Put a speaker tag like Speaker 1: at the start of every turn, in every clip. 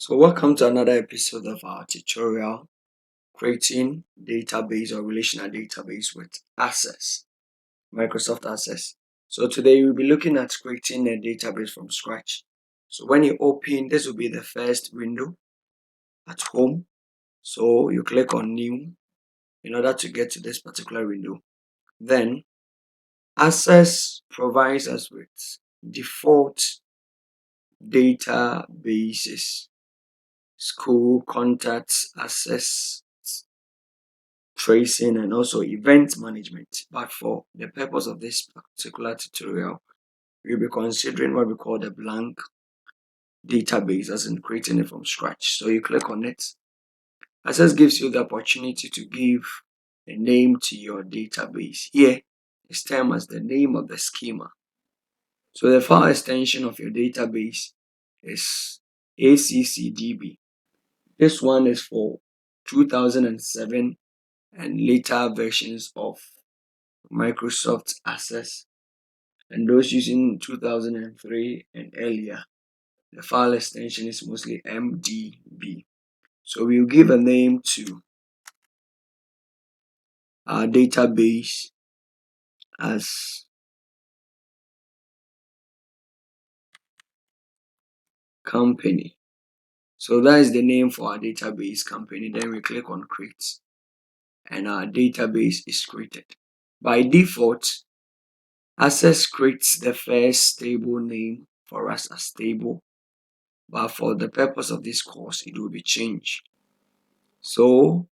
Speaker 1: So welcome to another episode of our tutorial, creating database or relational database with Access, Microsoft Access. So today we'll be looking at creating a database from scratch. So when you open, this will be the first window at home. So you click on new in order to get to this particular window. Then Access provides us with default databases, school, contacts, access, tracing, and also event management. But for the purpose of this particular tutorial, we'll be considering what we call the blank database, as in creating it from scratch. So you click on it. Access gives you the opportunity to give a name to your database. Here is termed as the name of the schema. So the file extension of your database is ACCDB. This one is for 2007 and later versions of Microsoft Access, and those using 2003 and earlier, the file extension is mostly MDB. So we'll give a name to our database as company. So that is the name for our database, company. Then we click on create and our database is created. By default, Access creates the first table name for us as table, but for the purpose of this course, it will be changed. So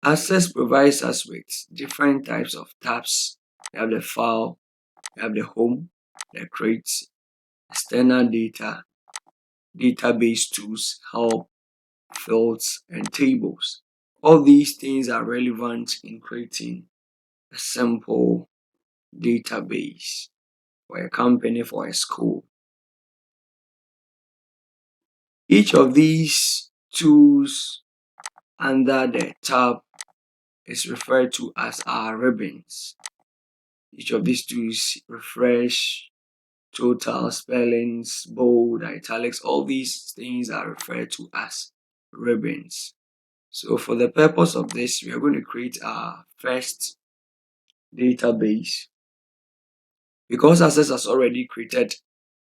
Speaker 1: Access provides us with different types of tabs. We have the file, we have the home, the crates, external data, database tools, help, fields, and tables. All these things are relevant in creating a simple database for a company, for a school. Each of these tools under the tab is referred to as our ribbons. Each of these tools, refresh, total, spellings, bold, italics, all these things are referred to as ribbons. So for the purpose of this, we are going to create our first database. Because Access has already created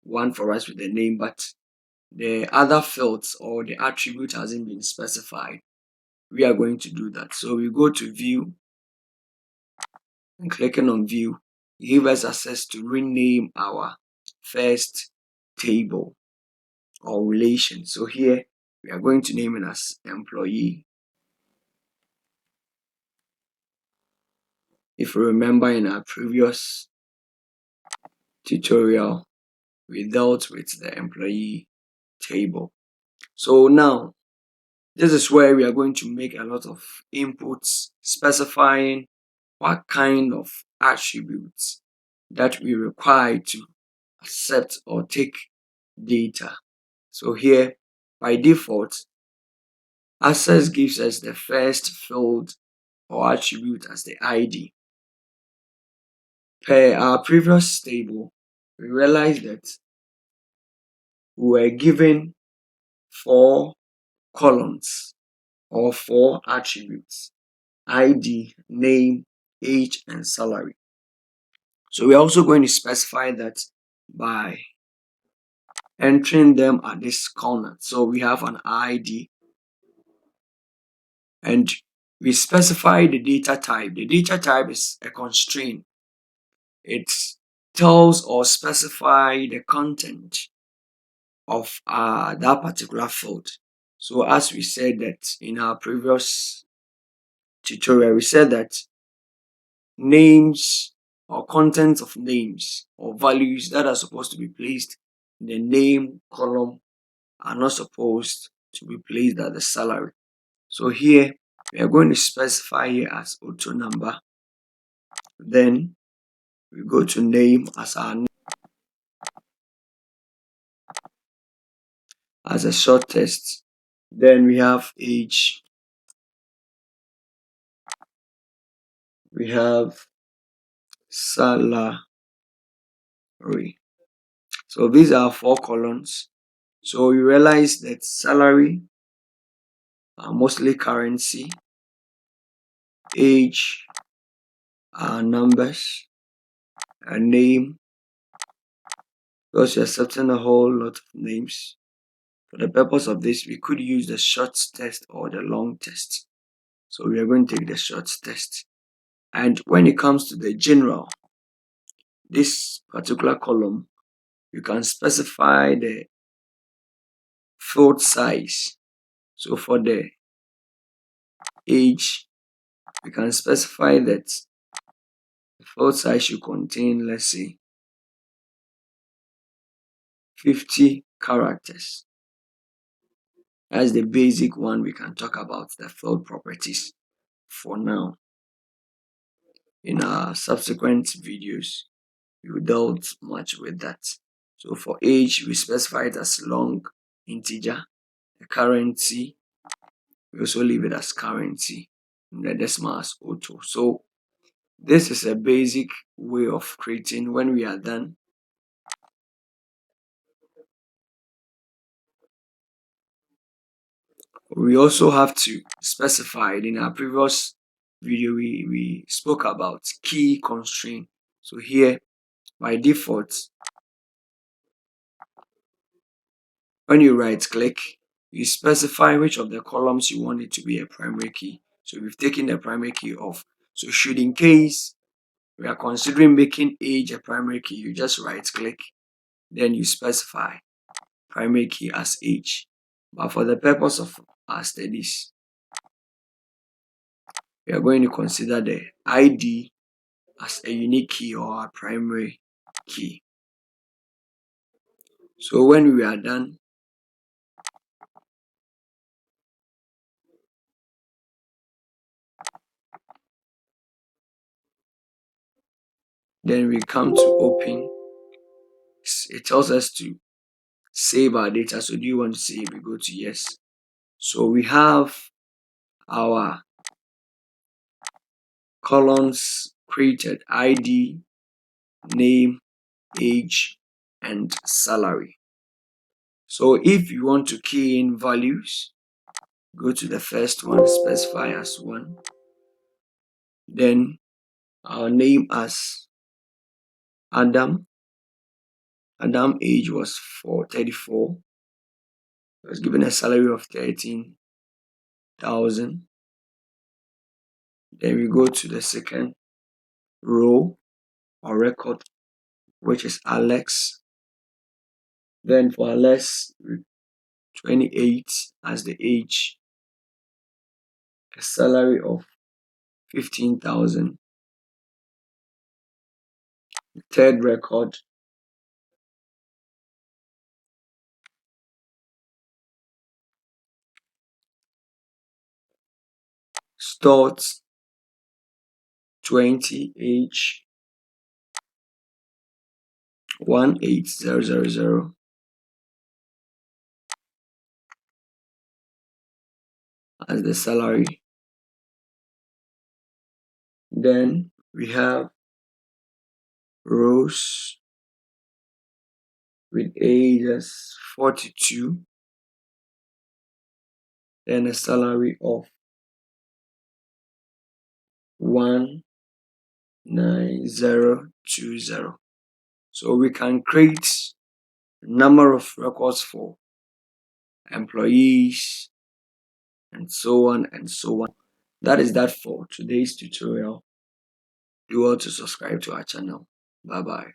Speaker 1: one for us with the name, but the other fields or the attribute hasn't been specified, we are going to do that. So we go to view and clicking on view give us access to rename our first table or relation. So here we are going to name it as employee. If you remember, in our previous tutorial, we dealt with the employee table. So now this is where we are going to make a lot of inputs specifying what kind of attributes that we require to accept or take data. So here, by default, Access gives us the first field or attribute as the ID. Per our previous table, we realized that we were given 4 columns or 4 attributes: ID, name, age, and salary. So we're also going to specify that by entering them at this corner. So we have an ID and we specify the data type. The data type is a constraint. It tells or specify the content of that particular field. So as we said that in our previous tutorial, we said that names or contents of names or values that are supposed to be placed in the name column are not supposed to be placed at the salary. So here we are going to specify here as auto number. Then we go to name as our name as a short text. Then we have age. We have salary. So these are 4 columns. So you realize that salary are mostly currency, age are numbers, a name, because you're accepting a whole lot of names. For the purpose of this, we could use the short test or the long test. So we are going to take the short test. And when it comes to the general, this particular column, you can specify the field size. So for the age, we can specify that the field size should contain, let's say, 50 characters. That's the basic one. We can talk about the field properties for now. In our subsequent videos, we will dealt much with that. So for age, we specify it as long integer. The currency, we also leave it as currency. And the decimal as auto. So this is a basic way of creating. When we are done, we also have to specify it. In our previous video, we spoke about key constraint. So here, by default, when you right click, you specify which of the columns you want it to be a primary key. So we've taken the primary key off. So should in case we are considering making age a primary key, you just right click, then you specify primary key as age. But for the purpose of our studies, we are going to consider the ID as a unique key or a primary key. So when we are done, then we come to open. It tells us to save our data. So do you want to save? We go to yes. So we have our columns created: ID, name, age, and salary. So if you want to key in values, go to the first one, specify as 1. Then our name as Adam. Adam age was 34. He was given a salary of 13,000. Then we go to the second row or record, which is Alex. Then for Alex, 28 as the age, a salary of 15,000. Third record, Start 20 age 18000 as the salary. Then we have Rose with age as 42, then a salary of 19020. So we can create a number of records for employees and so on and so on. That is that for today's tutorial. Do well to subscribe to our channel. Bye bye.